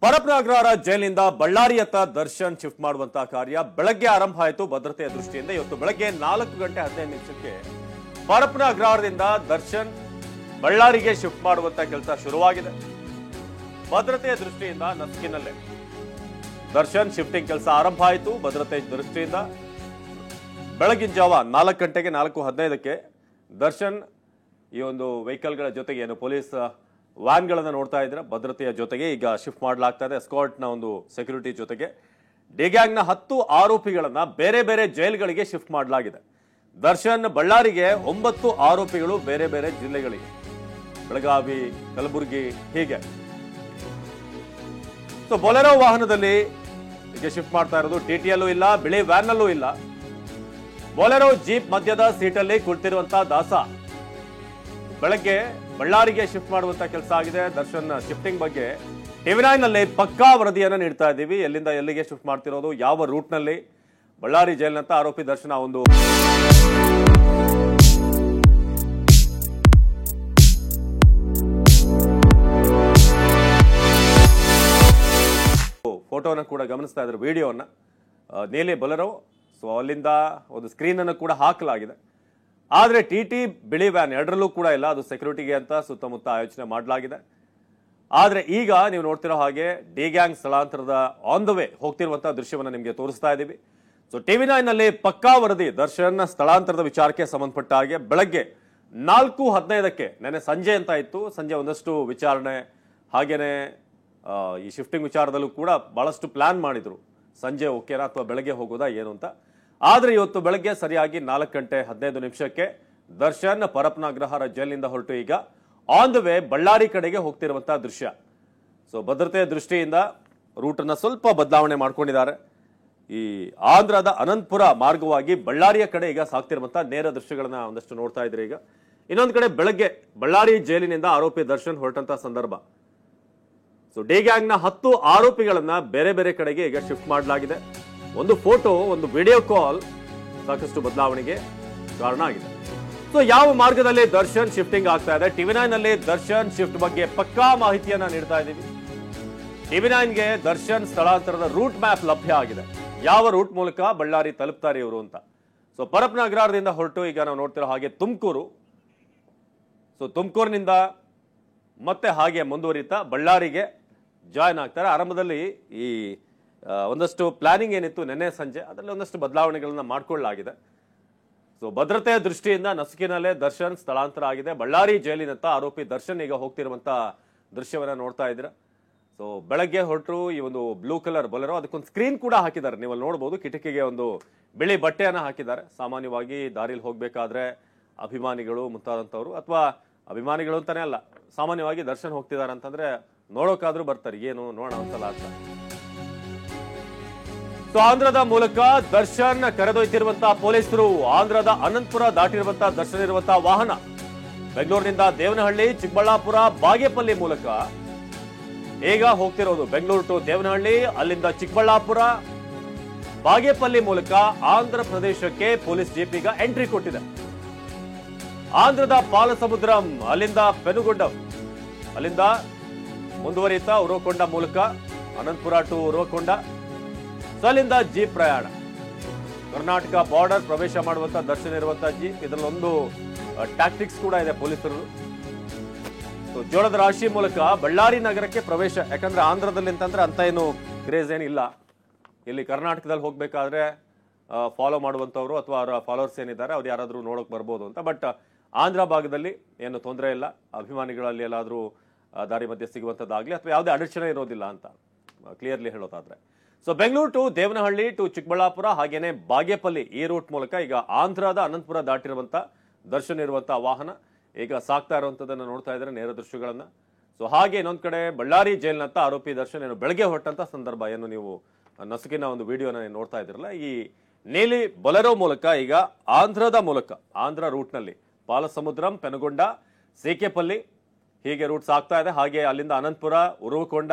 ಪರಪ್ಪನಗ್ರಹಾರ ಜೈಲಿನಿಂದ ಬಳ್ಳಾರಿಯತ್ತ ದರ್ಶನ್ ಶಿಫ್ಟ್ ಮಾಡುವಂತಹ ಕಾರ್ಯ ಬೆಳಗ್ಗೆ ಆರಂಭ ಆಯಿತು. ಭದ್ರತೆಯ ದೃಷ್ಟಿಯಿಂದ ಇವತ್ತು ಬೆಳಗ್ಗೆ 4:15 ಪರಪ್ಪನಗ್ರಹಾರದಿಂದ ದರ್ಶನ್ ಬಳ್ಳಾರಿಗೆ ಶಿಫ್ಟ್ ಮಾಡುವಂತ ಕೆಲಸ ಶುರುವಾಗಿದೆ. ಭದ್ರತೆಯ ದೃಷ್ಟಿಯಿಂದ ನಸುಕಿನಲ್ಲೇ ದರ್ಶನ್ ಶಿಫ್ಟಿಂಗ್ ಕೆಲಸ ಆರಂಭ ಆಯಿತು. ಭದ್ರತೆ ದೃಷ್ಟಿಯಿಂದ ಬೆಳಗಿನ ಜಾವ 4:15 ದರ್ಶನ್ ಈ ಒಂದು ವೆಹಿಕಲ್ಗಳ ಜೊತೆಗೆ ಏನು ಪೊಲೀಸ್ ವ್ಯಾನ್ಗಳನ್ನು ನೋಡ್ತಾ ಇದ್ರೆ ಭದ್ರತೆಯ ಜೊತೆಗೆ ಈಗ ಶಿಫ್ಟ್ ಮಾಡಲಾಗ್ತಾ ಇದೆ. ಎಸ್ಕಾರ್ಟ್ನ ಒಂದು ಸೆಕ್ಯೂರಿಟಿ ಜೊತೆಗೆ ಡಿಗ್ಯಾಂಗ್ನ 10 ಆರೋಪಿಗಳನ್ನ ಬೇರೆ ಬೇರೆ ಜೈಲ್ಗಳಿಗೆ ಶಿಫ್ಟ್ ಮಾಡಲಾಗಿದೆ. ದರ್ಶನ್ ಬಳ್ಳಾರಿಗೆ 9 ಆರೋಪಿಗಳು ಬೇರೆ ಬೇರೆ ಜಿಲ್ಲೆಗಳಿಗೆ, ಬೆಳಗಾವಿ, ಕಲಬುರಗಿ ಹೀಗೆ. ಸೊ ಬೊಲೆರೋ ವಾಹನದಲ್ಲಿ ಈಗ ಶಿಫ್ಟ್ ಮಾಡ್ತಾ ಇರೋದು. ಟಿಟಿಯಲ್ಲೂ ಇಲ್ಲ, ಬಿಳಿ ವ್ಯಾನ್ನಲ್ಲೂ ಇಲ್ಲ. ಬೊಲೆರೋ ಜೀಪ್ ಮಧ್ಯದ ಸೀಟಲ್ಲಿ ಕುಳಿತಿರುವಂತಹ ದಾಸ ಬೆಳಗ್ಗೆ ಬಳ್ಳಾರಿಗೆ ಶಿಫ್ಟ್ ಮಾಡುವಂತ ಕೆಲಸ ಆಗಿದೆ. ದರ್ಶನ್ ಶಿಫ್ಟಿಂಗ್ ಬಗ್ಗೆ ಟಿವಿ9 ನಲ್ಲಿ ಪಕ್ಕಾ ವರದಿಯನ್ನ ನೀಡ್ತಾ ಇದ್ದೀವಿ. ಎಲ್ಲಿಂದ ಎಲ್ಲಿಗೆ ಶಿಫ್ಟ್ ಮಾಡ್ತಿರೋದು, ಯಾವ ರೂಟ್ ನಲ್ಲಿ, ಬಳ್ಳಾರಿ ಜೈಲಿನಂತ ಆರೋಪಿ ದರ್ಶನ ಒಂದು ಫೋಟೋನ ಕೂಡ ಗಮನಿಸ್ತಾ ಇದ್ರು, ವಿಡಿಯೋನ ನೀಲಿ ಬೊಲೆರೋ. ಸೊ ಅಲ್ಲಿಂದ ಒಂದು ಸ್ಕ್ರೀನ್ ಅನ್ನು ಕೂಡ ಹಾಕಲಾಗಿದೆ. ಆದ್ರೆ ಟಿಟಿ ಬಿಳಿ ವ್ಯಾನ್ ಎರಡರಲ್ಲೂ ಕೂಡ ಇಲ್ಲ. ಅದು ಸೆಕ್ಯೂರಿಟಿಗೆ ಅಂತ ಸುತ್ತಮುತ್ತ ಆಯೋಜನೆ ಮಾಡಲಾಗಿದೆ. ಆದ್ರೆ ಈಗ ನೀವು ನೋಡ್ತಿರೋ ಹಾಗೆ ಡಿ ಗ್ಯಾಂಗ್ ಸ್ಥಳಾಂತರದ ಆನ್ ದ ವೇ ಹೋಗ್ತಿರುವಂತಹ ದೃಶ್ಯವನ್ನ ನಿಮಗೆ ತೋರಿಸ್ತಾ ಇದ್ದೀವಿ. ಸೊ ಟಿವಿ9 ನಲ್ಲಿ ಪಕ್ಕಾ ವರದಿ ದರ್ಶನ್ ಸ್ಥಳಾಂತರದ ವಿಚಾರಕ್ಕೆ ಸಂಬಂಧಪಟ್ಟ ಹಾಗೆ ಬೆಳಗ್ಗೆ 4:15 ನೆನೆ ಸಂಜೆ ಅಂತ ಇತ್ತು. ಸಂಜೆ ಒಂದಷ್ಟು ವಿಚಾರಣೆ, ಹಾಗೇನೆ ಈ ಶಿಫ್ಟಿಂಗ್ ವಿಚಾರದಲ್ಲೂ ಕೂಡ ಬಹಳಷ್ಟು ಪ್ಲಾನ್ ಮಾಡಿದ್ರು. ಸಂಜೆ ಓಕೆನಾ ಅಥವಾ ಬೆಳಗ್ಗೆ ಹೋಗೋದಾ ಏನು ಅಂತ. ಆದ್ರೆ ಇವತ್ತು ಬೆಳಗ್ಗೆ ಸರಿಯಾಗಿ 4:15 ದರ್ಶನ್ ಪರಪ್ಪನಗ್ರಹಾರ ಜೈಲಿನಿಂದ ಹೊರಟು ಈಗ ಆನ್ ದ ವೇ ಬಳ್ಳಾರಿ ಕಡೆಗೆ ಹೋಗ್ತಿರುವಂತಹ ದೃಶ್ಯ. ಸೊ ಭದ್ರತೆಯ ದೃಷ್ಟಿಯಿಂದ ರೂಟ್ ಅನ್ನ ಸ್ವಲ್ಪ ಬದಲಾವಣೆ ಮಾಡ್ಕೊಂಡಿದ್ದಾರೆ. ಈ ಆಂಧ್ರದ ಅನಂತಪುರ ಮಾರ್ಗವಾಗಿ ಬಳ್ಳಾರಿಯ ಕಡೆ ಈಗ ಸಾಗ್ತಿರುವಂತಹ ನೇರ ದೃಶ್ಯಗಳನ್ನ ಒಂದಷ್ಟು ನೋಡ್ತಾ ಇದ್ರೆ. ಈಗ ಇನ್ನೊಂದು ಕಡೆ ಬೆಳಗ್ಗೆ ಬಳ್ಳಾರಿ ಜೈಲಿನಿಂದ ಆರೋಪಿ ದರ್ಶನ್ ಹೊರಟಂತ ಸಂದರ್ಭ. ಸೊ ಡಿ ಗ್ಯಾಂಗ್ನ 10 ಆರೋಪಿಗಳನ್ನ ಬೇರೆ ಬೇರೆ ಕಡೆಗೆ ಈಗ ಶಿಫ್ಟ್ ಮಾಡಲಾಗಿದೆ. ಒಂದು ಫೋಟೋ, ಒಂದು ವಿಡಿಯೋ ಕಾಲ್ ಸಾಕಷ್ಟು ಬದಲಾವಣೆಗೆ ಕಾರಣ ಆಗಿದೆ. ಸೊ ಯಾವ ಮಾರ್ಗದಲ್ಲಿ ದರ್ಶನ್ ಶಿಫ್ಟಿಂಗ್ ಆಗ್ತಾ ಇದೆ, ಟಿವಿ9 ನಲ್ಲಿ ದರ್ಶನ್ ಶಿಫ್ಟ್ ಬಗ್ಗೆ ಪಕ್ಕಾ ಮಾಹಿತಿಯನ್ನ ನೀಡ್ತಾ ಇದ್ದೀವಿ. ಟಿವಿ9ಗೆ ದರ್ಶನ್ ಸ್ಥಳಾಂತರದ ರೂಟ್ ಮ್ಯಾಪ್ ಲಭ್ಯ ಆಗಿದೆ. ಯಾವ ರೂಟ್ ಮೂಲಕ ಬಳ್ಳಾರಿ ತಲುಪ್ತಾರೆ ಇವರು ಅಂತ. ಸೊ ಪರಪ್ಪನಗ್ರಹಾರದಿಂದ ಹೊರಟು ಈಗ ನಾವು ನೋಡ್ತಿರೋ ಹಾಗೆ ತುಮಕೂರು. ಸೊ ತುಮಕೂರಿನಿಂದ ಮತ್ತೆ ಹಾಗೆ ಮುಂದುವರಿತಾ ಬಳ್ಳಾರಿಗೆ ಜಾಯ್ನ್ ಆಗ್ತಾರೆ. ಆರಂಭದಲ್ಲಿ ಈ ಒಂದಷ್ಟು ಪ್ಲಾನಿಂಗ್ ಏನಿತ್ತು ನಿನ್ನೆ ಸಂಜೆ, ಅದರಲ್ಲಿ ಒಂದಷ್ಟು ಬದಲಾವಣೆಗಳನ್ನ ಮಾಡಿಕೊಳ್ಳಲಾಗಿದೆ. ಸೊ ಭದ್ರತೆಯ ದೃಷ್ಟಿಯಿಂದ ನಸುಕಿನಲ್ಲೇ ದರ್ಶನ್ ಸ್ಥಳಾಂತರ ಆಗಿದೆ. ಬಳ್ಳಾರಿ ಜೈಲಿನತ್ತ ಆರೋಪಿ ದರ್ಶನ್ ಈಗ ಹೋಗ್ತಿರುವಂತ ದೃಶ್ಯವನ್ನ ನೋಡ್ತಾ ಇದ್ದೀರಾ. ಸೊ ಬೆಳಗ್ಗೆ ಹೊರಟರು ಈ ಒಂದು ಬ್ಲೂ ಕಲರ್ ಬೊಲೆರೋ, ಅದಕ್ಕೊಂದು ಸ್ಕ್ರೀನ್ ಕೂಡ ಹಾಕಿದ್ದಾರೆ. ನೀವು ಅಲ್ಲಿ ನೋಡಬಹುದು, ಕಿಟಕಿಗೆ ಒಂದು ಬಿಳಿ ಬಟ್ಟೆಯನ್ನ ಹಾಕಿದ್ದಾರೆ. ಸಾಮಾನ್ಯವಾಗಿ ದಾರಿಲಿ ಹೋಗ್ಬೇಕಾದ್ರೆ ಅಭಿಮಾನಿಗಳು ಮುಂತಾದಂಥವ್ರು, ಅಥವಾ ಅಭಿಮಾನಿಗಳು ಅಂತಾನೆ ಅಲ್ಲ, ಸಾಮಾನ್ಯವಾಗಿ ದರ್ಶನ್ ಹೋಗ್ತಿದ್ದಾರೆ ಅಂತಂದ್ರೆ ನೋಡೋಕಾದ್ರೂ ಬರ್ತಾರೆ, ಏನು ನೋಡೋಣ ಅಂತಲ್ಲ ಅಂತ. ಸೊ ಆಂಧ್ರದ ಮೂಲಕ ದರ್ಶನ್ ಕರೆದೊಯ್ತಿರುವಂತಹ ಪೊಲೀಸರು ಆಂಧ್ರದ ಅನಂತಪುರ ದಾಟಿರುವಂತಹ ದರ್ಶನ್ ಇರುವಂತಹ ವಾಹನ ಬೆಂಗಳೂರಿನಿಂದ ದೇವನಹಳ್ಳಿ, ಚಿಕ್ಕಬಳ್ಳಾಪುರ, ಬಾಗೇಪಲ್ಲಿ ಮೂಲಕ ಈಗ ಹೋಗ್ತಿರೋದು. ಬೆಂಗಳೂರು ಟು ದೇವನಹಳ್ಳಿ, ಅಲ್ಲಿಂದ ಚಿಕ್ಕಬಳ್ಳಾಪುರ, ಬಾಗೇಪಲ್ಲಿ ಮೂಲಕ ಆಂಧ್ರ ಪ್ರದೇಶಕ್ಕೆ ಪೊಲೀಸ್ ಜೀಪ್ ಈಗ ಎಂಟ್ರಿ ಕೊಟ್ಟಿದೆ. ಆಂಧ್ರದ ಪಾಲಸಮುದ್ರಂ, ಅಲ್ಲಿಂದ ಪೆನುಗೊಂಡಂ, ಅಲ್ಲಿಂದ ಮುಂದುವರಿಯುತ್ತಾ ಉರವಕೊಂಡ ಮೂಲಕ ಅನಂತಪುರ ಟು ಉರವಕೊಂಡ. ಅಲ್ಲಿಂದ ಜೀಪ್ ಪ್ರಯಾಣ ಕರ್ನಾಟಕ ಬಾರ್ಡರ್ ಪ್ರವೇಶ ಮಾಡುವಂತ ದರ್ಶನ ಇರುವಂತಹ ಜೀಪ್. ಇದರಲ್ಲೊಂದು ಟ್ಯಾಕ್ಟಿಕ್ಸ್ ಕೂಡ ಇದೆ ಪೊಲೀಸರು. ಜೋಳದ ರಾಶಿ ಮೂಲಕ ಬಳ್ಳಾರಿ ನಗರಕ್ಕೆ ಪ್ರವೇಶ. ಯಾಕಂದ್ರೆ ಆಂಧ್ರದಲ್ಲಿ ಅಂತಂದ್ರೆ ಅಂತ ಏನು ಕ್ರೇಜ್ ಏನಿಲ್ಲ. ಇಲ್ಲಿ ಕರ್ನಾಟಕದಲ್ಲಿ ಹೋಗ್ಬೇಕಾದ್ರೆ ಫಾಲೋ ಮಾಡುವಂತವ್ರು ಅಥವಾ ಅವರ ಫಾಲೋವರ್ಸ್ ಏನಿದ್ದಾರೆ ಅವ್ರು ಯಾರಾದ್ರೂ ನೋಡಕ್ ಬರ್ಬೋದು ಅಂತ. ಬಟ್ ಆಂಧ್ರ ಭಾಗದಲ್ಲಿ ಏನು ತೊಂದರೆ ಇಲ್ಲ. ಅಭಿಮಾನಿಗಳಲ್ಲಿ ಎಲ್ಲಾದ್ರೂ ದಾರಿ ಮಧ್ಯೆ ಸಿಗುವಂತದ್ದಾಗ್ಲಿ ಅಥವಾ ಯಾವುದೇ ಅಡಚಣೆ ಇರೋದಿಲ್ಲ ಅಂತ ಕ್ಲಿಯರ್ಲಿ ಹೇಳೋದಾದ್ರೆ. So Bengaluru to Devanahalli to Chikkaballapur, ಹಾಗೇನೆ ಬಾಗೇಪಲ್ಲಿ, ಈ ರೂಟ್ ಮೂಲಕ ಈಗ ಆಂಧ್ರದ ಅನಂತಪುರ ದಾಟಿರುವಂತ ದರ್ಶನ್ ಇರುವಂತಹ ವಾಹನ ಈಗ ಸಾಕ್ತಾ ಇರುವಂತದನ್ನ ನೋಡ್ತಾ ಇದ್ದಾರೆ, ನೇರ ದೃಶ್ಯಗಳನ್ನ. ಸೊ ಹಾಗೆ ಇನ್ನೊಂದ್ ಕಡೆ ಬಳ್ಳಾರಿ ಜೈಲಿನಂತ ಆರೋಪಿ ದರ್ಶನ್ ಏನು ಬೆಳಗ್ಗೆ ಹೊರಟಂತ ಸಂದರ್ಭ, ಏನು ನೀವು ನಸುಕಿನ ಒಂದು ವಿಡಿಯೋನ ನೋಡ್ತಾ ಇದ್ರಲ್ಲ, ಈ ನೀಲಿ ಬೊಲೆರೋ ಮೂಲಕ ಈಗ ಆಂಧ್ರದ ಮೂಲಕ, ಆಂಧ್ರ ರೂಟ್ ನಲ್ಲಿ ಪಾಲಸಮುದ್ರಂ, ಪೆನುಗೊಂಡ, ಸೇಕೆಪಲ್ಲಿ ಹೀಗೆ ರೂಟ್ ಸಾಕ್ತಾ ಇದೆ. ಹಾಗೆ ಅಲ್ಲಿಂದ ಅನಂತಪುರ, ಉರವಕೊಂಡ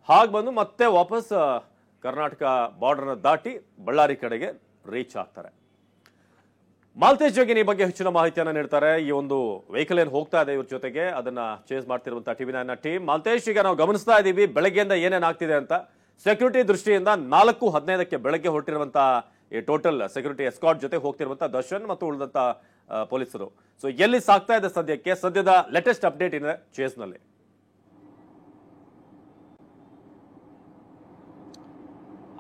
ಹಾಗೆ ಬಂದು ಮತ್ತೆ ವಾಪಸ್ ಕರ್ನಾಟಕ ಬಾರ್ಡರ್ನ ದಾಟಿ ಬಳ್ಳಾರಿ ಕಡೆಗೆ ರೀಚ್ ಆಗ್ತಾರೆ. ಮಾಲ್ತೇಶ್ ಜೋಗಿನ್ ಈ ಬಗ್ಗೆ ಹೆಚ್ಚಿನ ಮಾಹಿತಿಯನ್ನ ನೀಡ್ತಾರೆ. ಈ ಒಂದು ವೆಹಿಕಲ್ ಏನ್ ಹೋಗ್ತಾ ಇದೆ ಇವ್ರ ಜೊತೆಗೆ ಅದನ್ನ ಚೇಸ್ ಮಾಡ್ತಿರುವಂತಹ ಟಿವಿ9 ಟೀಮ್. ಮಾಲ್ತೇಶ್, ಈಗ ನಾವು ಗಮನಿಸ್ತಾ ಇದೀವಿ ಬೆಳಗ್ಗೆಯಿಂದ ಏನೇನಾಗ್ತಿದೆ ಅಂತ. ಸೆಕ್ಯೂರಿಟಿ ದೃಷ್ಟಿಯಿಂದ 4:15ಕ್ಕೆ ಬೆಳಗ್ಗೆ ಹೊರಟಿರುವಂತಹ ಈ ಟೋಟಲ್ ಸೆಕ್ಯೂರಿಟಿ ಎಸ್ಕಾರ್ಟ್ ಜೊತೆ ಹೋಗ್ತಿರುವಂತಹ ದರ್ಶನ್ ಮತ್ತು ಉಳಿದಂತ ಪೊಲೀಸರು. ಸೊ ಎಲ್ಲಿ ಸಾಗ್ತಾ ಇದೆ ಸದ್ಯದ ಲೇಟೆಸ್ಟ್ ಅಪ್ಡೇಟ್ ಇದೆ ಚೇಸ್ ನಲ್ಲಿ.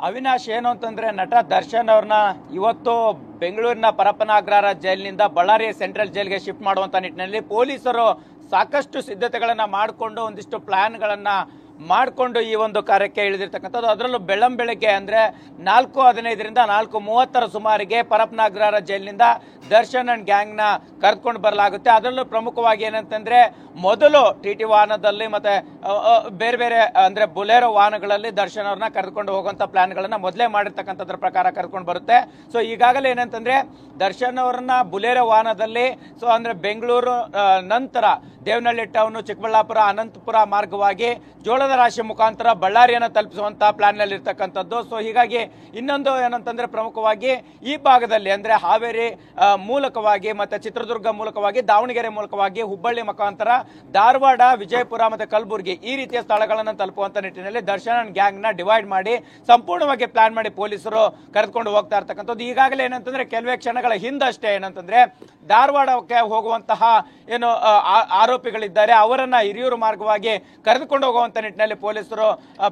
ಅವಿನಾಶ್, ಏನು ಅಂತಂದ್ರೆ ನಟ ದರ್ಶನ್ ಅವ್ರನ್ನ ಇವತ್ತು ಬೆಂಗಳೂರಿನ ಪರಪ್ಪನಾಗ್ರಹಾರ ಜೈಲಿನಿಂದ ಬಳ್ಳಾರಿ ಸೆಂಟ್ರಲ್ ಜೈಲ್ಗೆ ಶಿಫ್ಟ್ ಮಾಡುವಂತ ನಿಟ್ಟಿನಲ್ಲಿ ಪೊಲೀಸರು ಸಾಕಷ್ಟು ಸಿದ್ಧತೆಗಳನ್ನ ಮಾಡಿಕೊಂಡು ಒಂದಿಷ್ಟು ಪ್ಲಾನ್ಗಳನ್ನ ಮಾಡಿಕೊಂಡು ಈ ಒಂದು ಕಾರ್ಯಕ್ಕೆ ಇಳಿದಿರ್ತಕ್ಕಂಥದ್ದು. ಅದರಲ್ಲೂ ಬೆಳಗ್ಗೆ ಅಂದ್ರೆ 4:15ರಿಂದ 4:30 ಸುಮಾರಿಗೆ ಪರಪ್ಪನಾಗ್ರಹಾರ ಜೈಲಿನಿಂದ ದರ್ಶನ್ ಅಂಡ್ ಗ್ಯಾಂಗ್ ನ ಕರೆದುಕೊಂಡು ಬರಲಾಗುತ್ತೆ. ಅದರಲ್ಲೂ ಪ್ರಮುಖವಾಗಿ ಏನಂತಂದ್ರೆ ಮೊದಲು ಟಿಟಿ ವಾಹನದಲ್ಲಿ ಮತ್ತೆ ಬೇರೆ ಬೇರೆ ಅಂದ್ರೆ ಬುಲೆರೋ ವಾಹನಗಳಲ್ಲಿ ದರ್ಶನ್ ಅವ್ರನ್ನ ಕರೆದುಕೊಂಡು ಹೋಗುವಂತ ಪ್ಲಾನ್ ಗಳನ್ನ ಮೊದಲೇ ಮಾಡಿರ್ತಕ್ಕಂಥದ್ರ ಪ್ರಕಾರ ಕರೆದುಕೊಂಡು ಬರುತ್ತೆ. ಸೊ ಈಗಾಗಲೇ ಏನಂತಂದ್ರೆ ದರ್ಶನ್ ಅವರನ್ನ ಬುಲೆರೋ ವಾಹನದಲ್ಲಿ ಸೊ ಅಂದ್ರೆ ಬೆಂಗಳೂರು ನಂತರ ದೇವನಹಳ್ಳಿ ಟೌನ್, ಚಿಕ್ಕಬಳ್ಳಾಪುರ, ಅನಂತಪುರ ಮಾರ್ಗವಾಗಿ ಜೋಳದ ರಾಶಿ ಮುಖಾಂತರ ಬಳ್ಳಾರಿಯನ್ನು ತಲುಪಿಸುವಂತ ಪ್ಲಾನ್ ನಲ್ಲಿ ಇರ್ತಕ್ಕಂಥದ್ದು. ಸೊ ಹೀಗಾಗಿ ಇನ್ನೊಂದು ಏನಂತಂದ್ರೆ ಪ್ರಮುಖವಾಗಿ ಈ ಭಾಗದಲ್ಲಿ ಅಂದ್ರೆ ಹಾವೇರಿ ಮೂಲಕವಾಗಿ ಮತ್ತೆ ಚಿತ್ರದುರ್ಗ ಮೂಲಕವಾಗಿ ದಾವಣಗೆರೆ ಮೂಲಕವಾಗಿ ಹುಬ್ಬಳ್ಳಿ ಮುಖಾಂತರ ಧಾರವಾಡ, ವಿಜಯಪುರ ಮತ್ತೆ ಕಲಬುರಗಿ ಈ ರೀತಿಯ ಸ್ಥಳಗಳನ್ನು ತಲುಪುವಂತ ನಿಟ್ಟಿನಲ್ಲಿ ದರ್ಶನ್ ಅಂಡ್ ಗ್ಯಾಂಗ್ ನ ಡಿವೈಡ್ ಮಾಡಿ ಸಂಪೂರ್ಣವಾಗಿ ಪ್ಲಾನ್ ಮಾಡಿ ಪೊಲೀಸರು ಕರೆದುಕೊಂಡು ಹೋಗ್ತಾ ಇರ್ತಕ್ಕಂಥದ್ದು. ಈಗಾಗಲೇ ಏನಂತಂದ್ರೆ ಕೆಲವೇ ಕ್ಷಣಗಳ ಹಿಂದಷ್ಟೇ ಏನಂತಂದ್ರೆ ಧಾರವಾಡಕ್ಕೆ ಹೋಗುವಂತಹ ಏನು ಆರೋಪಿಗಳಿದ್ದಾರೆ ಅವರನ್ನ ಹಿರಿಯೂರು ಮಾರ್ಗವಾಗಿ ಕರೆದುಕೊಂಡು ಹೋಗುವಂತ ನಿಟ್ಟಿನಲ್ಲಿ ಪೊಲೀಸರು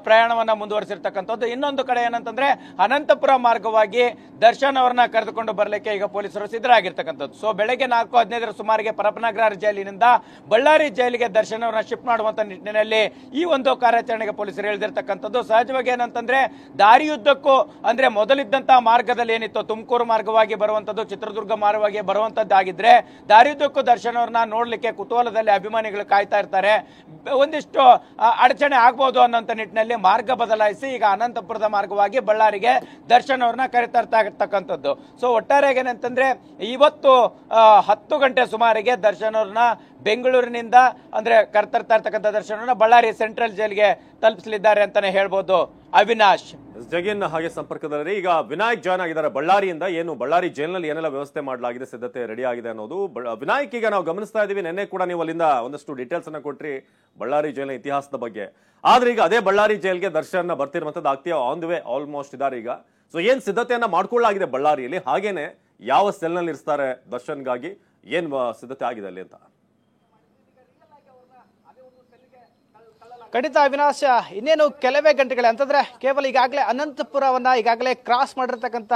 ಪ್ರಯಾಣವನ್ನ ಮುಂದುವರಿಸಿರ್ತಕ್ಕಂಥದ್ದು. ಇನ್ನೊಂದು ಕಡೆ ಏನಂತಂದ್ರೆ ಅನಂತಪುರ ಮಾರ್ಗವಾಗಿ ದರ್ಶನ್ ಅವರನ್ನ ಕರೆದುಕೊಂಡು ಬರಲಿಕ್ಕೆ ಈಗ ಪೊಲೀಸರು ಸಿದ್ಧರಾಗಿರ್ತಕ್ಕಂಥದ್ದು. ಸೊ ಬೆಳಗ್ಗೆ 4:15 ಸುಮಾರಿಗೆ ಪರಪ್ಪನಾಗ್ರಹಾರ ಜೈಲಿನಿಂದ ಬಳ್ಳಾರಿ ಜೈಲಿಗೆ ದರ್ಶನ್ ಅವರನ್ನ ಶಿಫ್ಟ್ ಮಾಡುವಂತ ನಿಟ್ಟಿನಲ್ಲಿ ಈ ಒಂದು ಕಾರ್ಯಾಚರಣೆಗೆ ಪೊಲೀಸರು ಹೇಳಿರ್ತಕ್ಕಂಥದ್ದು. ಸಹಜವಾಗಿ ಏನಂತಂದ್ರೆ ದಾರಿಯುದ್ದಕ್ಕೂ ಅಂದ್ರೆ ಮೊದಲಿದ್ದಂತಹ ಮಾರ್ಗದಲ್ಲಿ ಏನಿತ್ತು ತುಮಕೂರು ಮಾರ್ಗವಾಗಿ ಬರುವಂತದ್ದು, ಚಿತ್ರದುರ್ಗ ಮಾರ್ಗವಾಗಿ ಬರುವಂತದ್ದಾಗಿದ್ರೆ ದಾರಿಯುದ್ದಕ್ಕೂ ದರ್ಶನ್ ಅವ್ರನ್ನ ನೋಡ್ಲಿಕ್ಕೆ ಕುತೂಹಲದಲ್ಲಿ ಅಭಿಮಾನಿಗಳು ಕಾಯ್ತಾ ಇರ್ತಾರೆ. ಒಂದಿಷ್ಟು ಅಡಚಣೆ ಆಗ್ಬಹುದು ಅನ್ನೋಂತ ನಿಟ್ಟಿನಲ್ಲಿ ಮಾರ್ಗ ಬದಲಾಯಿಸಿ ಈಗ ಅನಂತಪುರದ ಮಾರ್ಗವಾಗಿ ಬಳ್ಳಾರಿಗೆ ದರ್ಶನ್ ಅವ್ರನ್ನ ಕರೆತರ್ತಾ ಇರ್ತಕ್ಕಂಥದ್ದು. ಸೊ ಒಟ್ಟಾರೆಯಾಗಿ ಏನಂತಂದ್ರೆ ಇವತ್ತು 10 ಗಂಟೆ ಸುಮಾರಿಗೆ ದರ್ಶನ್ ಅವ್ರನ್ನ ಬೆಂಗಳೂರಿನಿಂದ ಅಂದ್ರೆ ಕರೆತರ್ತಾ ಇರ್ತಕ್ಕಂಥ ದರ್ಶನ್ ಅವ್ರನ್ನ ಬಳ್ಳಾರಿ ಸೆಂಟ್ರಲ್ ಜೈಲ್ಗೆ ತಲುಪಿಸಲಿದ್ದಾರೆ ಅಂತಾನೆ ಹೇಳ್ಬೋದು. ಅವಿನಾಶ್, ಜಗಿನ್ ಹಾಗೆ ಸಂಪರ್ಕದಲ್ಲಿ ಈಗ ವಿನಾಯಕ್ ಜಾಯ್ನ್ ಆಗಿದ್ದಾರೆ ಬಳ್ಳಾರಿಯಿಂದ. ಏನು ಬಳ್ಳಾರಿ ಜೈಲ್ನಲ್ಲಿ ಏನೆಲ್ಲ ವ್ಯವಸ್ಥೆ ಮಾಡಲಾಗಿದೆ, ಸಿದ್ಧತೆ ರೆಡಿ ಆಗಿದೆ ಅನ್ನೋದು. ವಿನಾಯಕ್, ಈಗ ನಾವು ಗಮನಿಸ್ತಾ ಇದೀವಿ, ನಿನ್ನೆ ಕೂಡ ನೀವು ಅಲ್ಲಿಂದ ಒಂದಷ್ಟು ಡೀಟೇಲ್ಸ್ ಅನ್ನ ಕೊಟ್ರಿ ಬಳ್ಳಾರಿ ಜೈಲಿನ ಇತಿಹಾಸದ ಬಗ್ಗೆ. ಆದ್ರೆ ಈಗ ಅದೇ ಬಳ್ಳಾರಿ ಜೈಲ್ಗೆ ದರ್ಶನ್ ಬರ್ತಿರುವಂತದ್ದು ಆಗ್ತೀವಿ ಆನ್ ದಿ ವೇ ಆಲ್ಮೋಸ್ಟ್ ಇದಾರೆ ಈಗ. ಸೊ ಏನ್ ಸಿದ್ಧತೆಯನ್ನ ಮಾಡ್ಕೊಳ್ಳಾಗಿದೆ ಬಳ್ಳಾರಿಯಲ್ಲಿ, ಹಾಗೇನೆ ಯಾವ ಸೆಲ್ ನಲ್ಲಿ ಇರ್ತಾರೆ ದರ್ಶನ್ಗಾಗಿ, ಏನ್ ಸಿದ್ಧತೆ ಆಗಿದೆ ಅಲ್ಲಿ ಅಂತ? ಖಂಡಿತ ಅವಿನಾಶ್, ಇನ್ನೇನು ಕೆಲವೇ ಗಂಟೆಗಳೇ ಅಂತಂದ್ರೆ ಕೇವಲ ಈಗಾಗಲೇ ಅನಂತಪುರವನ್ನ ಈಗಾಗಲೇ ಕ್ರಾಸ್ ಮಾಡಿರ್ತಕ್ಕಂಥ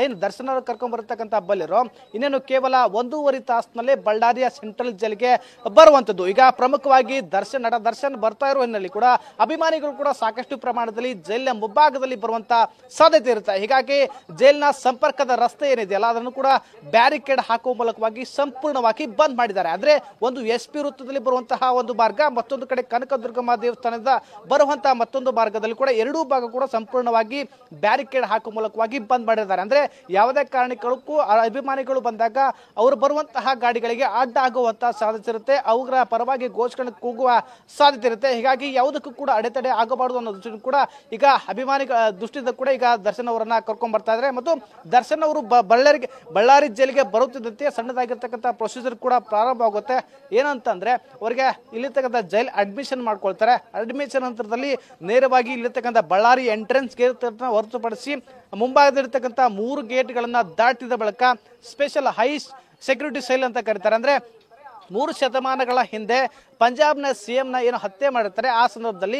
ಏನು ದರ್ಶನ ಕರ್ಕೊಂಡ್ ಬರತಕ್ಕಂಥ ಬಲ್ಲಿರೋ ಇನ್ನೇನು ಕೇವಲ 1.5 ತಾಸಿನಲ್ಲಿ ಬಳ್ಳಾರಿಯ ಸೆಂಟ್ರಲ್ ಜೈಲ್ಗೆ ಬರುವಂತದ್ದು. ಈಗ ಪ್ರಮುಖವಾಗಿ ನಟ ದರ್ಶನ್ ಬರ್ತಾ ಇರೋ ಹಿನ್ನೆಲೆ ಕೂಡ ಅಭಿಮಾನಿಗಳು ಕೂಡ ಸಾಕಷ್ಟು ಪ್ರಮಾಣದಲ್ಲಿ ಜೈಲಿನ ಮುಂಭಾಗದಲ್ಲಿ ಬರುವಂತ ಸಾಧ್ಯತೆ ಇರುತ್ತೆ. ಹೀಗಾಗಿ ಜೈಲಿನ ಸಂಪರ್ಕದ ರಸ್ತೆ ಏನಿದೆಯಲ್ಲ ಅದನ್ನು ಕೂಡ ಬ್ಯಾರಿಕೇಡ್ ಹಾಕುವ ಮೂಲಕವಾಗಿ ಸಂಪೂರ್ಣವಾಗಿ ಬಂದ್ ಮಾಡಿದ್ದಾರೆ. ಅಂದ್ರೆ ಒಂದು SP ವೃತ್ತದಲ್ಲಿ ಬರುವಂತಹ ಒಂದು ಮಾರ್ಗ, ಮತ್ತೊಂದು ಕಡೆ ಕನಕದುರ್ಗಮ್ಮ ದೇವಸ್ಥಾನದಿಂದ ಬರುವಂತಹ ಮತ್ತೊಂದು ಮಾರ್ಗದಲ್ಲಿ ಕೂಡ ಎರಡೂ ಭಾಗ ಕೂಡ ಸಂಪೂರ್ಣವಾಗಿ ಬ್ಯಾರಿಕೇಡ್ ಹಾಕುವ ಮೂಲಕವಾಗಿ ಬಂದ್ ಮಾಡಿದ್ದಾರೆ. ಅಂದ್ರೆ ಯಾವುದೇ ಕಾರಣಕ್ಕೂ ಅಭಿಮಾನಿಗಳು ಬಂದಾಗ ಅವರು ಬರುವಂತಹ ಗಾಡಿಗಳಿಗೆ ಅಡ್ಡ ಆಗುವಂತಹ ಸಾಧ್ಯತೆ ಇರುತ್ತೆ, ಅವರ ಪರವಾಗಿ ಘೋಷಣೆ ಕೂಗುವ ಸಾಧ್ಯತೆ ಇರುತ್ತೆ. ಹೀಗಾಗಿ ಯಾವುದಕ್ಕೂ ಕೂಡ ಅಡೆತಡೆ ಆಗಬಾರದು ಅನ್ನೋ ದೃಷ್ಟಿಯಿಂದ ಕೂಡ ಈಗ ಅಭಿಮಾನಿಗಳ ದೃಷ್ಟಿಯಿಂದ ಕೂಡ ಈಗ ದರ್ಶನ್ ಅವರನ್ನ ಕರ್ಕೊಂಡ್ ಬರ್ತಾ ಇದ್ದಾರೆ. ಮತ್ತು ದರ್ಶನ್ ಅವರು ಬಳ್ಳಾರಿ ಜೈಲಿಗೆ ಬರುತ್ತಿದ್ದಂತೆ ಸಣ್ಣದಾಗಿರ್ತಕ್ಕಂಥ ಪ್ರೊಸೀಜರ್ ಕೂಡ ಪ್ರಾರಂಭ ಆಗುತ್ತೆ. ಏನಂತಂದ್ರೆ ಅವರಿಗೆ ಇಲ್ಲಿರ್ತಕ್ಕಂಥ ಜೈಲ್ ಅಡ್ಮಿಷನ್ ಮಾಡ್ಕೊಳ್ತಾರೆ. ಅಡ್ಮಿಷನ್ ನಂತರದಲ್ಲಿ ನೇರವಾಗಿ ಇಲ್ಲಿರ್ತಕ್ಕಂಥ ಬಳ್ಳಾರಿ ಎಂಟ್ರೆನ್ಸ್ ಗೇಟ್ ಹೊರತುಪಡಿಸಿ ಮುಂಭಾಗದಲ್ಲಿರ್ತಕ್ಕಂಥ 3 ಗೇಟ್ಗಳನ್ನ ದಾಟಿದ ಬಳಿಕ ಸ್ಪೆಷಲ್ ಹೈ ಸೆಕ್ಯೂರಿಟಿ ಸೆಲ್ ಅಂತ ಕರೀತಾರೆ. ಅಂದ್ರೆ 3 ಶತಮಾನಗಳ ಹಿಂದೆ ಪಂಜಾಬ್ನ CM ಏನು ಹತ್ಯೆ ಮಾಡಿರ್ತಾರೆ ಆ ಸಂದರ್ಭದಲ್ಲಿ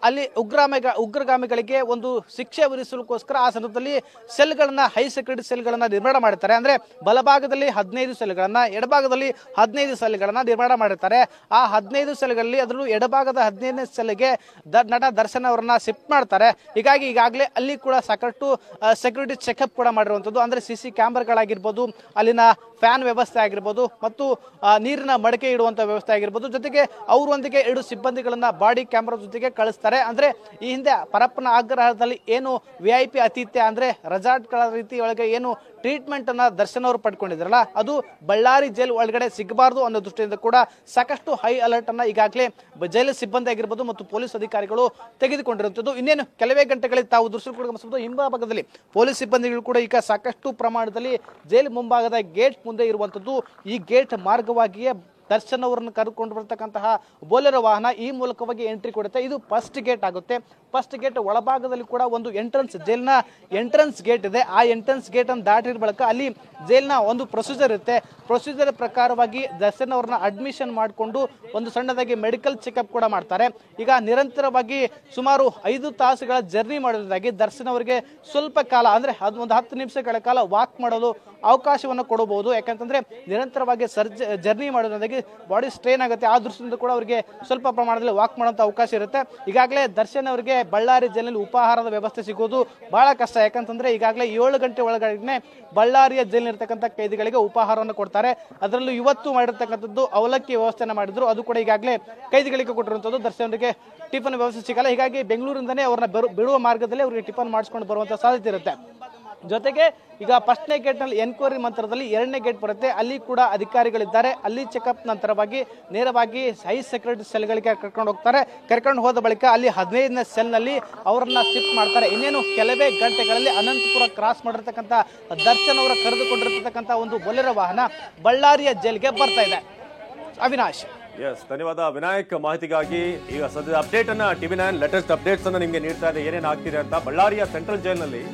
ಅಲ್ಲಿ ಉಗ್ರಗಾಮಿಗಳಿಗೆ ಒಂದು ಶಿಕ್ಷೆ ವಿಧಿಸಲಿಕ್ಕೋಸ್ಕರ ಆ ಸಂದರ್ಭದಲ್ಲಿ ಸೆಲ್ಗಳನ್ನ ಹೈ ಸೆಕ್ಯೂರಿಟಿ ಸೆಲ್ಗಳನ್ನ ನಿರ್ಮಾಣ ಮಾಡಿರ್ತಾರೆ. ಅಂದ್ರೆ ಬಲಭಾಗದಲ್ಲಿ 15 ಸೆಲ್ಗಳನ್ನ, ಎಡಭಾಗದಲ್ಲಿ 15 ಸೆಲ್ಗಳನ್ನ ನಿರ್ಮಾಣ ಮಾಡಿರ್ತಾರೆ. ಆ 15 ಸೆಲ್ಗಳಲ್ಲಿ ಅದರಲ್ಲೂ ಎಡಭಾಗದ 15ನೇ ಸೆಲ್ಗೆ ನಟ ದರ್ಶನ್ ಅವರನ್ನ ಶಿಫ್ಟ್ ಮಾಡ್ತಾರೆ. ಹೀಗಾಗಿ ಈಗಾಗಲೇ ಅಲ್ಲಿ ಕೂಡ ಸಾಕಷ್ಟು ಸೆಕ್ಯೂರಿಟಿ ಚೆಕ್ಅಪ್ ಕೂಡ ಮಾಡಿರುವಂತದ್ದು. ಅಂದ್ರೆ CC ಕ್ಯಾಮೆರಾಗಳಾಗಿರ್ಬೋದು, ಅಲ್ಲಿನ ಫ್ಯಾನ್ ವ್ಯವಸ್ಥೆ ಆಗಿರ್ಬೋದು, ಮತ್ತು ನೀರಿನ ಮಡಕೆ ಇಡುವಂತ ವ್ಯವಸ್ಥೆ ಆಗಿರ್ಬೋದು, ಜೊತೆಗೆ ಜೊತೆಗೆ ಅವರೊಂದಿಗೆ 2 ಸಿಬ್ಬಂದಿಗಳನ್ನ ಬಾಡಿ ಕ್ಯಾಮೆರಾ ಜೊತೆಗೆ ಕಳಿಸ್ತಾರೆ. ಅಂದ್ರೆ ಈ ಹಿಂದೆ ಪರಪ್ಪನ ಆಗ್ರಹದಲ್ಲಿ ಏನು VIP ಆತಿಥ್ಯ ಅಂದ್ರೆ ರೆಸಾರ್ಟ್ಗಳ ರೀತಿ ಒಳಗೆ ಏನು ಟ್ರೀಟ್ಮೆಂಟ್ ಅನ್ನ ದರ್ಶನ್ ಅವರು ಪಡ್ಕೊಂಡಿದ್ರಲ್ಲ, ಅದು ಬಳ್ಳಾರಿ ಜೈಲ್ ಒಳಗಡೆ ಸಿಗಬಾರ್ದು ಅನ್ನೋ ದೃಷ್ಟಿಯಿಂದ ಕೂಡ ಸಾಕಷ್ಟು ಹೈ ಅಲರ್ಟ್ ಅನ್ನ ಈಗಾಗಲೇ ಜೈಲು ಸಿಬ್ಬಂದಿ ಆಗಿರ್ಬೋದು ಮತ್ತು ಪೊಲೀಸ್ ಅಧಿಕಾರಿಗಳು ತೆಗೆದುಕೊಂಡಿರುವಂತದ್ದು. ಇನ್ನೇನು ಕೆಲವೇ ಗಂಟೆಗಳಲ್ಲಿ ತಾವು ದೃಶ್ಯ ಕೂಡ ಗಮನಿಸಬಹುದು, ಹಿಂಭಾಗದಲ್ಲಿ ಪೊಲೀಸ್ ಸಿಬ್ಬಂದಿಗಳು ಕೂಡ ಈಗ ಸಾಕಷ್ಟು ಪ್ರಮಾಣದಲ್ಲಿ ಜೈಲು ಮುಂಭಾಗದ ಗೇಟ್ ಮುಂದೆ ಇರುವಂತದ್ದು. ಈ ಗೇಟ್ ಮಾರ್ಗವಾಗಿಯೇ ದರ್ಶನ್ ಅವರನ್ನು ಕರೆದುಕೊಂಡು ಬರ್ತಕ್ಕಂತಹ ಬೋಲೆರೋ ವಾಹನ ಈ ಮೂಲಕವಾಗಿ ಎಂಟ್ರಿ ಕೊಡುತ್ತೆ. ಇದು ಫಸ್ಟ್ ಗೇಟ್ ಆಗುತ್ತೆ. ಫಸ್ಟ್ ಗೇಟ್ ಒಳಭಾಗದಲ್ಲಿ ಕೂಡ ಒಂದು ಎಂಟ್ರೆನ್ಸ್, ಜೈಲಿನ ಎಂಟ್ರೆನ್ಸ್ ಗೇಟ್ ಇದೆ. ಆ ಎಂಟ್ರೆನ್ಸ್ ಗೇಟ್ ಅನ್ನು ದಾಟಿದ ಬಳಿಕ ಅಲ್ಲಿ ಜೈಲಿನ ಒಂದು ಪ್ರೊಸೀಜರ್ ಇರುತ್ತೆ. ಪ್ರೊಸೀಜರ್ ಪ್ರಕಾರವಾಗಿ ದರ್ಶನ್ ಅವ್ರನ್ನ ಅಡ್ಮಿಷನ್ ಮಾಡಿಕೊಂಡು ಒಂದು ಸಣ್ಣದಾಗಿ ಮೆಡಿಕಲ್ ಚೆಕಪ್ ಕೂಡ ಮಾಡ್ತಾರೆ. ಈಗ ನಿರಂತರವಾಗಿ ಸುಮಾರು 5 ತಾಸುಗಳ ಜರ್ನಿ ಮಾಡೋದ್ರಾಗಿ ದರ್ಶನ್ ಅವರಿಗೆ ಸ್ವಲ್ಪ ಕಾಲ ಅಂದ್ರೆ ಒಂದು 10 ನಿಮಿಷಗಳ ಕಾಲ ವಾಕ್ ಮಾಡಲು ಅವಕಾಶವನ್ನು ಕೊಡಬಹುದು. ಯಾಕಂತಂದ್ರೆ ನಿರಂತರವಾಗಿ ಜರ್ನಿ ಮಾಡೋದ್ರಾಗಿ ಬಾಡಿ ಸ್ಟ್ರೈನ್ ಆಗುತ್ತೆ. ಆ ದೃಷ್ಟಿಯಿಂದ ಕೂಡ ಅವರಿಗೆ ಸ್ವಲ್ಪ ಪ್ರಮಾಣದಲ್ಲಿ ವಾಕ್ ಮಾಡುವಂತ ಅವಕಾಶ ಇರುತ್ತೆ. ಈಗಾಗಲೇ ದರ್ಶನ್ ಅವರಿಗೆ ಬಳ್ಳಾರಿ ಜೈಲಿನಲ್ಲಿ ಉಪಹಾರದ ವ್ಯವಸ್ಥೆ ಸಿಗೋದು ಬಹಳ ಕಷ್ಟ. ಯಾಕಂತಂದ್ರೆ ಈಗಾಗಲೇ 7 ಗಂಟೆ ಒಳಗಡೆ ಬಳ್ಳಾರಿಯ ಜೈಲಿನಿರ್ತಕ್ಕಂಥ ಕೈದಿಗಳಿಗೆ ಉಪಹಾರವನ್ನು ಕೊಡ್ತಾರೆ. ಅದರಲ್ಲೂ ಇವತ್ತು ಮಾಡಿರ್ತಕ್ಕಂಥದ್ದು ಅವಲಕ್ಕಿ ವ್ಯವಸ್ಥೆನ ಮಾಡಿದ್ರು. ಅದು ಕೂಡ ಈಗಾಗಲೇ ಕೈದಿಗಳಿಗೆ ಕೊಟ್ಟಿರುವಂತದ್ದು. ದರ್ಶನ್ ಅವರಿಗೆ ಟಿಫನ್ ವ್ಯವಸ್ಥೆ ಸಿಗಲ್ಲ. ಹೀಗಾಗಿ ಬೆಂಗಳೂರಿಂದನೇ ಅವ್ರನ್ನ ಬಿಡುವ ಮಾರ್ಗದಲ್ಲಿ ಅವರಿಗೆ ಟಿಫನ್ ಮಾಡಿಸ್ಕೊಂಡು ಬರುವಂತ ಸಾಧ್ಯತೆ ಇರುತ್ತೆ. ಜೊತೆಗೆ ಈಗ ಫಸ್ಟ್ನೇ ಗೇಟ್ ನಲ್ಲಿ ಎನ್ಕ್ವೈರಿ ನಂತರದಲ್ಲಿ 2ನೇ ಗೇಟ್ ಬರುತ್ತೆ. ಅಲ್ಲಿ ಕೂಡ ಅಧಿಕಾರಿಗಳಿದ್ದಾರೆ. ಅಲ್ಲಿ ಚೆಕಪ್ ನಂತರವಾಗಿ ನೇರವಾಗಿ ಹೈ ಸೆಕ್ಯೂರಿಟಿ ಸೆಲ್ಗಳಿಗೆ ಕರ್ಕೊಂಡು ಹೋಗ್ತಾರೆ. ಕರ್ಕೊಂಡು ಹೋದ ಬಳಿಕ ಅಲ್ಲಿ 15ನೇ ಸೆಲ್ ನಲ್ಲಿ ಅವರನ್ನ ಶಿಫ್ಟ್ ಮಾಡ್ತಾರೆ. ಇನ್ನೇನು ಕೆಲವೇ ಗಂಟೆಗಳಲ್ಲಿ ಅನಂತಪುರ ಕ್ರಾಸ್ ಮಾಡಿರ್ತಕ್ಕಂಥ ದರ್ಶನ್ ಅವರ ಕರೆದುಕೊಂಡಿರ್ತಕ್ಕಂಥ ಒಂದು ಬೊಲೆರೋ ವಾಹನ ಬಳ್ಳಾರಿಯ ಜೈಲಿಗೆ ಬರ್ತಾ ಇದೆ. ಅವಿನಾಶ್. ಎಸ್, ಧನ್ಯವಾದ ವಿನಾಯಕ್ ಮಾಹಿತಿಗಾಗಿ. ಈಗ ಸದ್ಯದ ಅಪ್ಡೇಟ್ ಅನ್ನ TV9 ಲೇಟೆಸ್ಟ್ ಅಪ್ಡೇಟ್ಸ್ ಅನ್ನ ನಿಮ್ಗೆ ನೀಡ್ತಾ ಇದೆ, ಏನೇನು ಆಗ್ತಿದೆ ಅಂತ. ಬಳ್ಳಾರಿಯ ಸೆಂಟ್ರಲ್ ಜೈಲ್ನಲ್ಲಿ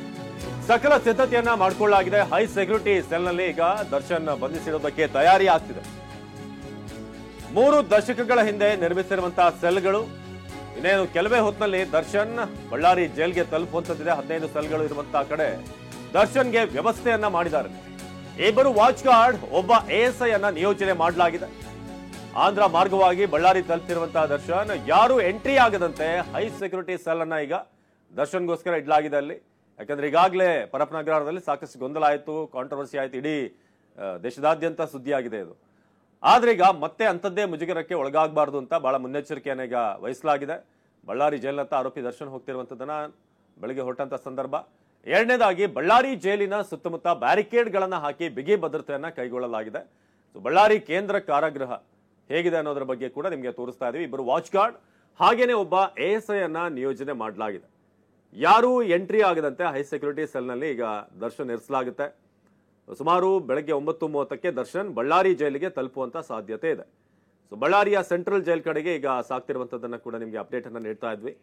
ಸಕಲ ಸಿದ್ಧತೆಯನ್ನ ಮಾಡಿಕೊಳ್ಳಲಾಗಿದೆ. ಹೈ ಸೆಕ್ಯೂರಿಟಿ ಸೆಲ್ನಲ್ಲಿ ಈಗ ದರ್ಶನ್ ಬಂಧಿಸಿರೋದಕ್ಕೆ ತಯಾರಿ ಆಗ್ತಿದೆ. 3 ದಶಕಗಳ ಹಿಂದೆ ನಿರ್ಮಿಸಿರುವಂತಹ ಸೆಲ್ಗಳು ಇನ್ನೇನು ಕೆಲವೇ ಹೊತ್ತಿನಲ್ಲಿ ದರ್ಶನ್ ಬಳ್ಳಾರಿ ಜೈಲ್ಗೆ ತಲುಪುವಂತದ್ದಿದೆ. 15 ಸೆಲ್ಗಳು ಇರುವಂತಹ ಕಡೆ ದರ್ಶನ್ಗೆ ವ್ಯವಸ್ಥೆಯನ್ನ ಮಾಡಿದ್ದಾರೆ. 2 ವಾಚ್ ಗಾರ್ಡ್, ಒಬ್ಬ ASI ಅನ್ನ ನಿಯೋಜನೆ ಮಾಡಲಾಗಿದೆ. ಆಂಧ್ರ ಮಾರ್ಗವಾಗಿ ಬಳ್ಳಾರಿ ತಲುಪಿರುವಂತಹ ದರ್ಶನ್ ಯಾರು ಎಂಟ್ರಿ ಆಗದಂತೆ ಹೈ ಸೆಕ್ಯೂರಿಟಿ ಸೆಲ್ ಅನ್ನ ಈಗ ದರ್ಶನ್ಗೋಸ್ಕರ ಇಡಲಾಗಿದೆ ಅಲ್ಲಿ. ಯಾಕಂದ್ರೆ ಈಗಾಗಲೇ ಪರಪ್ಪನಗ್ರಹದಲ್ಲಿ ಸಾಕಷ್ಟು ಗೊಂದಲ ಆಯಿತು, ಕಾಂಟ್ರವರ್ಸಿ ಆಯಿತು, ಇಡೀ ದೇಶದಾದ್ಯಂತ ಸುದ್ದಿಯಾಗಿದೆ ಇದು. ಆದ್ರೆ ಈಗ ಮತ್ತೆ ಅಂಥದ್ದೇ ಮುಜುಗರಕ್ಕೆ ಒಳಗಾಗಬಾರ್ದು ಅಂತ ಬಹಳ ಮುನ್ನೆಚ್ಚರಿಕೆಯನ್ನು ಈಗ ವಹಿಸಲಾಗಿದೆ. ಬಳ್ಳಾರಿ ಜೈಲಿನತ್ತ ಆರೋಪಿ ದರ್ಶನ್ ಹೋಗ್ತಿರುವಂಥದ್ದನ್ನ ಬೆಳಗ್ಗೆ ಹೊರಟಂತ ಸಂದರ್ಭ. 2ನೇದಾಗಿ ಬಳ್ಳಾರಿ ಜೈಲಿನ ಸುತ್ತಮುತ್ತ ಬ್ಯಾರಿಕೇಡ್ಗಳನ್ನ ಹಾಕಿ ಬಿಗಿ ಭದ್ರತೆಯನ್ನ ಕೈಗೊಳ್ಳಲಾಗಿದೆ. ಬಳ್ಳಾರಿ ಕೇಂದ್ರ ಕಾರಾಗೃಹ ಹೇಗಿದೆ ಅನ್ನೋದ್ರ ಬಗ್ಗೆ ಕೂಡ ನಿಮಗೆ ತೋರಿಸ್ತಾ ಇದೀವಿ. 2 ವಾಚ್ ಗಾರ್ಡ್ ಹಾಗೇನೆ ಒಬ್ಬ ASI ಅನ್ನ ನಿಯೋಜನೆ ಮಾಡಲಾಗಿದೆ. ಯಾರು ಎಂಟ್ರಿ ಆಗದಂತೆ ಹೈ ಸೆಕ್ಯೂರಿಟಿ ಸೆಲ್ನಲ್ಲಿ ಈಗ ದರ್ಶನ್ ಇರಿಸಲಾಗುತ್ತೆ. ಸುಮಾರು ಬೆಳಗ್ಗೆ 9:30ಕ್ಕೆ ದರ್ಶನ್ ಬಳ್ಳಾರಿ ಜೈಲಿಗೆ ತಲುಪುವಂತ ಸಾಧ್ಯತೆ ಇದೆ. ಬಳ್ಳಾರಿಯ ಸೆಂಟ್ರಲ್ ಜೈಲ್ ಕಡೆಗೆ ಈಗ ಸಾಕ್ತಿರುವಂತದ್ದನ್ನ ಕೂಡ ನಿಮಗೆ ಅಪ್ಡೇಟ್ ಅನ್ನ ನೀಡ್ತಾ ಇದ್ವಿ.